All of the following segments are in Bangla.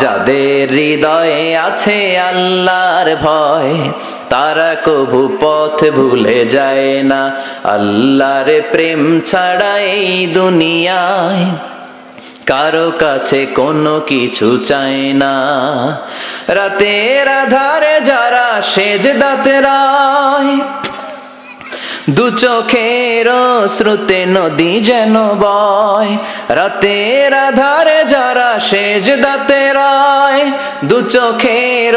যাদের হৃদয়ে আছে আল্লাহর ভয়, তারা কভু পথ ভুলে যায় না। আল্লাহর প্রেম ছাড়া এই দুনিয়ায় কারো কাছে কোনো কিছু চায় না। রাতের আধারে যারা সেজদাতে রয়, দু চোখের শ্রুতে নদী যেন বয়। রাতের আধারে যারা সেজদাতে রয়, দু চোখের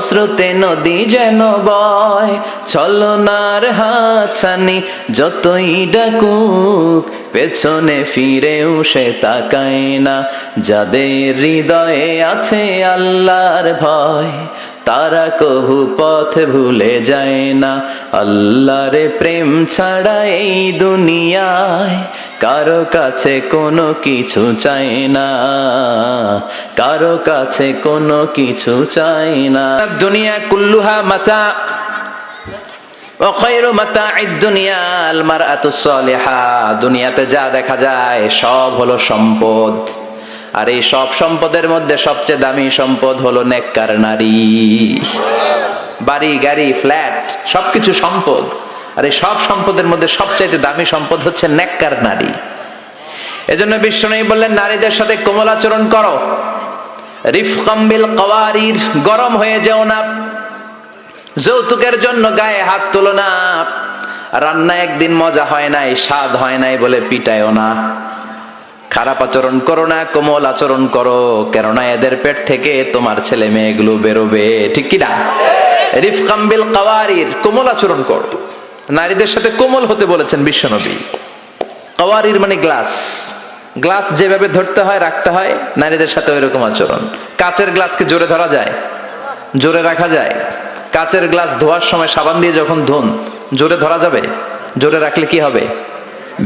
শ্রুতে নদী যেন বয়। ছলনার হাতছানি যতই ডাকুক, পেছনে ফিরেও সে তাকায় না। যাদের হৃদয়ে আছে আল্লাহর ভয়, তারা কভু পথ ভুলে যায় না। আল্লাহর প্রেম ছাড়া এই দুনিয়ায় কারো কাছে কোনো কিছু চাই না, কারো কাছে কোনো কিছু চাই না। দুনিয়া কুল্লুহা মাতা ওয়া খায়রু মাতা'আদ দুনিয়া আল মারআতুস সালিহা। দুনিয়াতে যা দেখা যায় সব হলো সম্পদ, আর এই সব সম্পদের মধ্যে সবচেয়ে দামি সম্পদ হলো নেককার নারী। বাড়ি গাড়ি ফ্ল্যাট সবকিছু সম্পদ, আর এই সব সম্পদের মধ্যে সবচাইতে দামি সম্পদ হচ্ছে নেককার নারী। এজন্য বিশ্বনবী বললেন, নারীদের সাথে কোমল আচরণ করো। রিফকাম বিল কাওয়ারির, গরম হয়ে যেও না। যৌতুকের জন্য গায়ে হাত তুলো না। রান্না একদিন মজা হয় নাই, স্বাদ হয় নাই বলে পিটায়ও না। খারাপ আচরণ করো না, কোমল আচরণ করো, কেননা এদের পেট থেকে তোমার ছেলে মেয়েগুলো বেরোবে, ঠিক কি না? রিফকাম বিল কাওয়ারির, কোমল আচরণ করো। নারীদের সাথে কোমল হতে বলেছেন বিশ্বনবী। কাওয়ারির মানে গ্লাস, গ্লাস যেভাবে ধরতে হয় রাখতে হয়, নারীদের সাথে ওইরকম আচরণ। কাচের গ্লাসকে জোরে ধরা যায়? জোরে রাখা যায়? কাচের গ্লাস ধোয়ার সময় সাবান দিয়ে যখন ধুন, জোরে ধরা যাবে? জোরে রাখলে কি হবে?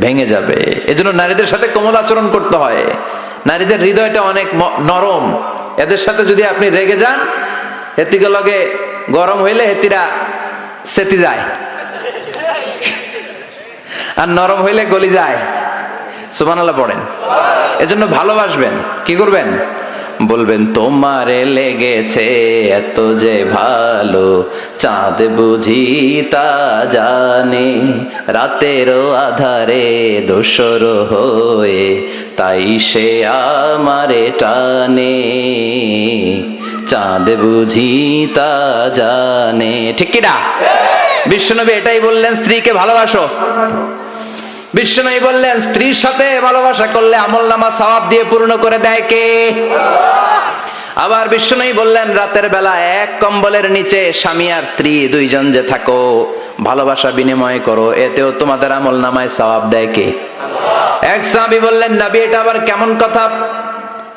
ভেঙে যাবে। এজন্য নারীদের সাথে কোমল আচরণ করতে হয়। নারীদের হৃদয়টা অনেক নরম, এদের সাথে যদি আপনি রেগে যান, হেতিকে লগে গরম হইলে হেতিরা সেতি যায়, আর নরম হইলে গলি যায়। সুবহানাল্লাহ পড়েন। এজন্য ভালোবাসবেন, কি করবেন? বলবেন, তোমারে লেগেছে এত যে ভালো, চাঁদ বুঝি তা জানে। রাতেরও আধারে দোসর হয়ে তাই সে আমারে টানে। চাঁদ বুঝি তা জানে, ঠিক কি না? বিশ্বনবী এটাই বললেন, স্ত্রীকে ভালোবাসো। বিশ্বনবী বললেন, স্ত্রীর সাথে ভালোবাসা করলে আমলনামা সওয়াব দিয়ে পূর্ণ করে দেয় কে? আবার বিশ্বনবী বললেন, রাতের বেলা এক কম্বলের নিচে স্বামী আর স্ত্রী দুইজন যে থাকো, ভালোবাসা বিনিময় করো, এতেও তোমাদের আমলনামায় সওয়াব দেয় কে? এক সাহাবী বললেন, নবী এটা আবার কেমন কথা?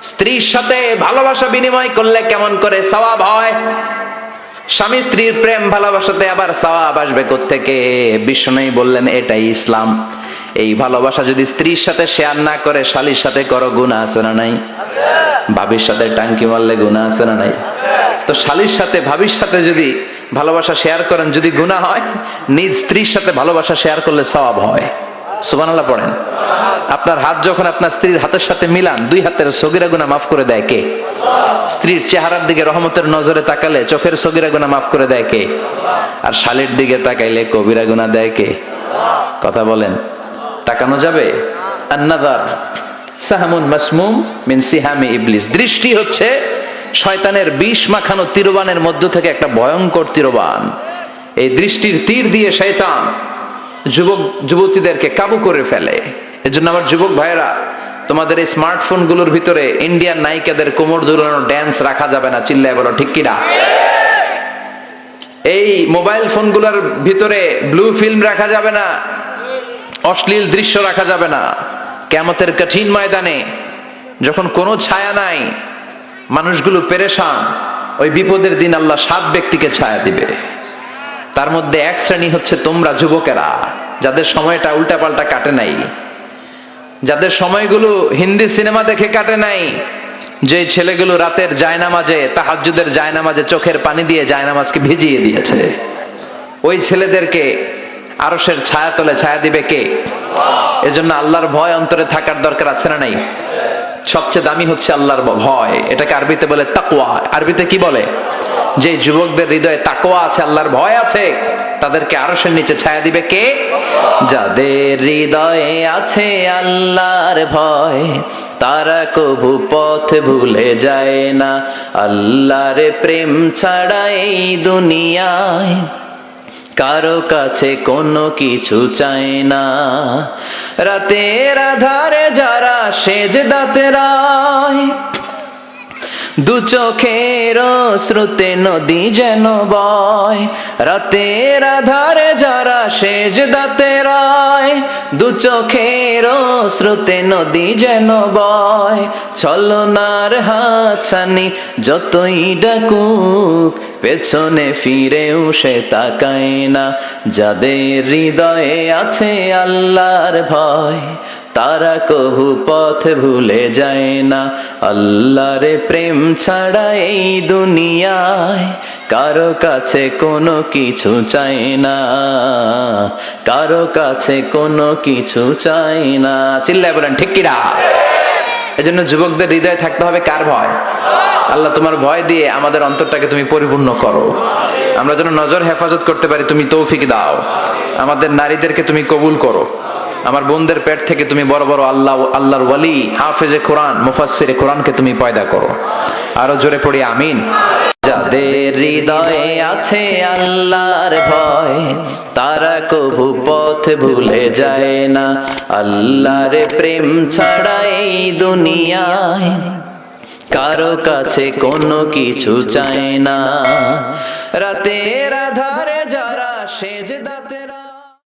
স্ত্রীর সাথে ভালোবাসা বিনিময় করলে কেমন করে সওয়াব হয়? স্বামী স্ত্রীর প্রেম ভালোবাসাতে আবার সওয়াব আসবে কোত্থেকে? বিশ্বনবী বললেন, এটাই ইসলাম। এই ভালোবাসা যদি স্ত্রীর সাথে শেয়ার না করে শালীর সাথে করো, গুনাহ আছে না নাই? ভাবির সাথে টাঙ্কি মারলে গুনাহ আছে না নাই? তো শালীর সাথে ভাবির সাথে যদি ভালোবাসা শেয়ার করেন, যদি গুনাহ হয়, নিজ স্ত্রীর সাথে ভালোবাসা শেয়ার করলে সওয়াব হয়। সুবহানাল্লাহ পড়েন। আপনার হাত যখন আপনার স্ত্রীর হাতের সাথে মিলান, দুই হাতের সগীরা গুনাহ মাফ করে দেয় কে? স্ত্রীর চেহারার দিকে রহমতের নজরে তাকালে চোখের সগীরা গুনাহ মাফ করে দেয় কে? আর শালীর দিকে তাকাইলে কবিরা গুনাহ দেয় কে? কথা বলেন, তাকানো যাবে? আন-নাযার সাহমুন মাসমুম মিন সিহামি ইবলিস। দৃষ্টি হচ্ছে শয়তানের বিষ মাখানো তীরবানের মধ্য থেকে একটা ভয়ঙ্কর তীরবান। এই দৃষ্টির তীর দিয়ে শয়তান যুবক যুবতীদেরকে কাবু করে ফেলে। এজন্য আমার যুবক ভাইয়েরা, তোমাদের এই স্মার্টফোন গুলোর ভিতরে ইন্ডিয়ান নায়িকাদের কোমর দুলানো ড্যান্স রাখা যাবে না, চিল্লায় বলো ঠিক কিনা? এই মোবাইল ফোনগুলোর ভিতরে ব্লু ফিল্ম রাখা যাবে না, অশ্লীল দৃশ্য রাখা যাবে না। কিয়ামতের কঠিন ময়দানে যখন কোনো ছায়া নাই, মানুষগুলো পেরেশান, ওই বিপদের দিন আল্লাহ 7 ব্যক্তিকে ছায়া দিবে। তার মধ্যে এক শ্রেণী হচ্ছে তোমরা যুবকেরা, যাদের সময়টা উল্টাপাল্টা কাটে নাই, যাদের সময়গুলো হিন্দি সিনেমা দেখে কাটে নাই, যে ছেলেগুলো রাতের জায়নামাজে, তাহাজ্জুদের জায়নামাজে চোখের পানি দিয়ে জায়নামাজকে ভিজিয়ে দিয়েছে, ওই ছেলেদেরকে আরশের ছায়া তলে ছায়া দিবে কে? এজন্য আল্লাহর ভয় অন্তরে থাকার দরকার আছে না নাই? সবচেয়ে দামি হচ্ছে আল্লাহর ভয়। এটাকে আরবিতে বলে তাকওয়া। আরবিতে কি বলে? যে যুবকদের হৃদয়ে তাকওয়া আছে, আল্লাহর ভয় আছে, তাদেরকে আরশের নিচে ছায়া দিবে কে? যাদের হৃদয়ে আছে আল্লাহর ভয়, তারা কভু পথ ভুলে যায় না। আল্লাহর প্রেম ছাড়া এই দুনিয়ায় কারো কাছে কোনো কিছু চায় না। রাতের আধারে যারা সেজদাতে রায়, দু চোখের শ্রুতে নদী যেন বয়। রাতের আধারে যারা সেজদাতে রায়, দু চোখের শ্রুতে নদী যেন বয়। ছলনার হাতছানি যতই ডাকুক, পেছনে ফিরেও সে তাকায় না। যাদের হৃদয়ে আছে আল্লাহর ভয়, তারা কভু পথ ভুলে যায় না। আল্লাহর প্রেম ছাড়া এই দুনিয়ায় কারো কাছে কোনো কিছু চাই না, কারো কাছে কোনো কিছু চাই না। চিল্লায় বলেন ঠিক কিনা? এজন্য যুবকদের হৃদয়ে থাকতে হবে কার ভয়? আল্লাহ, তোমার ভয় দিয়ে আমাদের অন্তরটাকে তুমি পরিপূর্ণ করো। আমরা যেন নজর হেফাজত করতে পারি, তুমি তৌফিক দাও। আমাদের নারীদেরকে তুমি কবুল করো। আমার বোনদের পেট থেকে তুমি বড় বড় আল্লাহর ওয়ালি, হাফেজে কোরআন, মুফাসসিরে কোরআনকে তুমি পয়দা করো। আরো জোরে পড়ি আমিন। যাদের হৃদয়ে আছে আল্লাহর ভয়, তারা কভু পথ ভুলে যায় না। আল্লাহর প্রেম ছাড়া এই দুনিয়ায় কারো কাছে কোনো কিছু চায় না। রাতের আধারে